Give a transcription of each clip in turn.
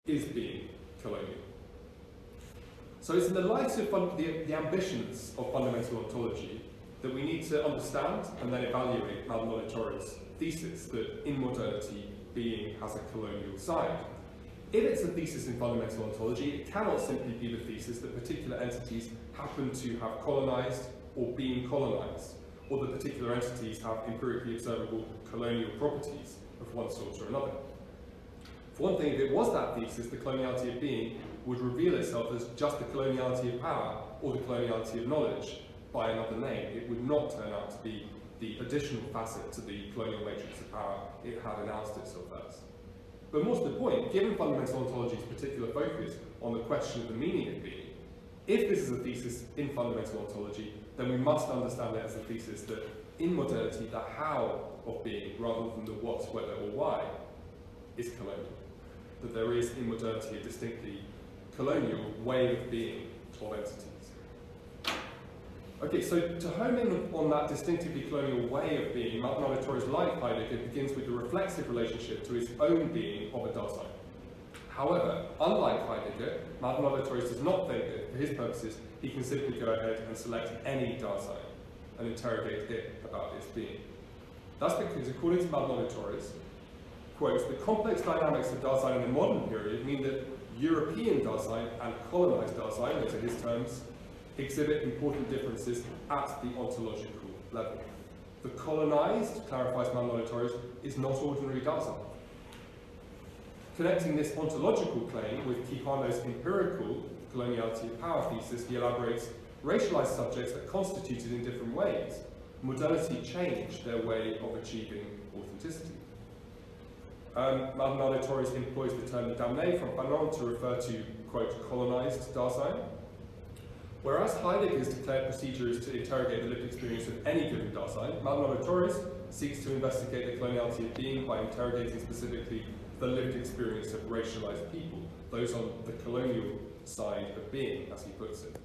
is being colonial? So it's in the light of the ambitions of fundamental ontology that we need to understand and then evaluate Maldonado-Torres' thesis that in modernity being has a colonial side. If it's a thesis in fundamental ontology, it cannot simply be the thesis that particular entities happen to have colonized or been colonized, or that particular entities have empirically observable colonial properties of one sort or another. For one thing, if it was that thesis, the coloniality of being would reveal itself as just the coloniality of power or the coloniality of knowledge by another name. It would not turn out to be the additional facet to the colonial matrix of power it had announced itself as. But more to the point, given fundamental ontology's particular focus on the question of the meaning of being, if this is a thesis in fundamental ontology, then we must understand it as a thesis that in modernity the how of being, rather than the what, whether, or why, is colonial. That there is in modernity a distinctly colonial way of being of entities. Okay, so to home in on that distinctively colonial way of being, Maldonado-Torres, like Heidegger, begins with the reflexive relationship to his own being of a Dasein. However, unlike Heidegger, Maldonado-Torres does not think that, for his purposes, he can simply go ahead and select any Dasein and interrogate it about its being. That's because, according to Maldonado-Torres, quotes, the complex dynamics of Dasein in the modern period mean that European Dasein and colonized Dasein, those are his terms, exhibit important differences at the ontological level. The colonized, clarifies Maldonado-Torres, is not ordinary Dasein. Connecting this ontological claim with Quijano's empirical coloniality of power thesis, he elaborates racialized subjects are constituted in different ways. Modernity changed their way of achieving authenticity. Maldonado-Torres employs the term damné from Fanon to refer to, quote, colonized Dasein. Whereas Heidegger's declared procedure is to interrogate the lived experience of any given Dasein, Maldonado-Torres seeks to investigate the coloniality of being by interrogating specifically the lived experience of racialized people, those on the colonial side of being, as he puts it.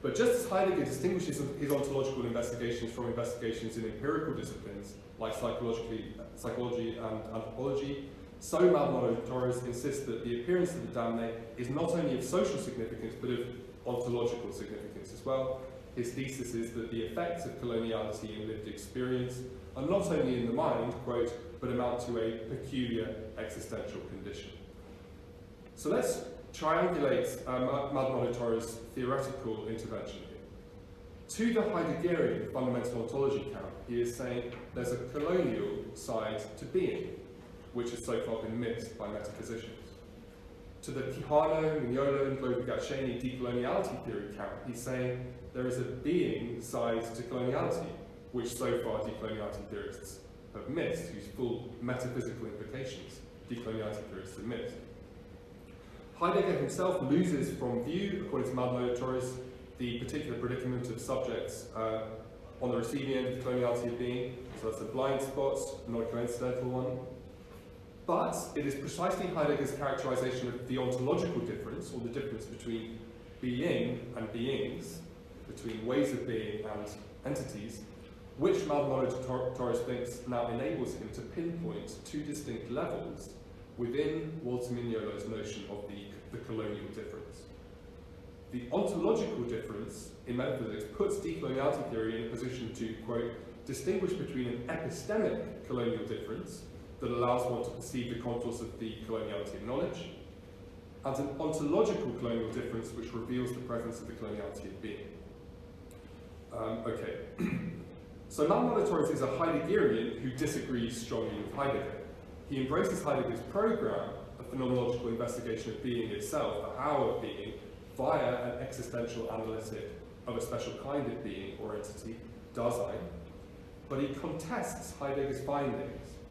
But just as Heidegger distinguishes his ontological investigations from investigations in empirical disciplines, like psychology and anthropology, so Maldonado-Torres insists that the appearance of the damné is not only of social significance, but of ontological significance as well. His thesis is that the effects of coloniality in lived experience are not only in the mind, quote, but amount to a peculiar existential condition. So let's triangulate Maldonado-Torres' theoretical intervention here. To the Heideggerian fundamental ontology camp, he is saying there's a colonial side to being, which has so far been missed by metaphysicians. To the Quijano, Mignola, and Glover-Gatsheni decoloniality theory camp, he's saying there is a being side to coloniality, which so far decoloniality theorists have missed, whose full metaphysical implications decoloniality theorists have missed. Heidegger himself loses from view, according to Maldonado-Torres, the particular predicament of subjects on the receiving end of coloniality of being, so that's a blind spot, not a coincidental one. But it is precisely Heidegger's characterization of the ontological difference, or the difference between being and beings, between ways of being and entities, which Maldonado-Torres thinks now enables him to pinpoint two distinct levels within Walter Mignola's notion of the colonial difference. The ontological difference in metaphysics puts decoloniality theory in a position to, quote, distinguish between an epistemic colonial difference that allows one to perceive the contours of the coloniality of knowledge, and an ontological colonial difference which reveals the presence of the coloniality of being. Okay. So Maldonado-Torres is a Heideggerian who disagrees strongly with Heidegger. He embraces Heidegger's program of phenomenological investigation of being itself, the how of being, via an existential analytic of a special kind of being or entity, Dasein, but he contests Heidegger's findings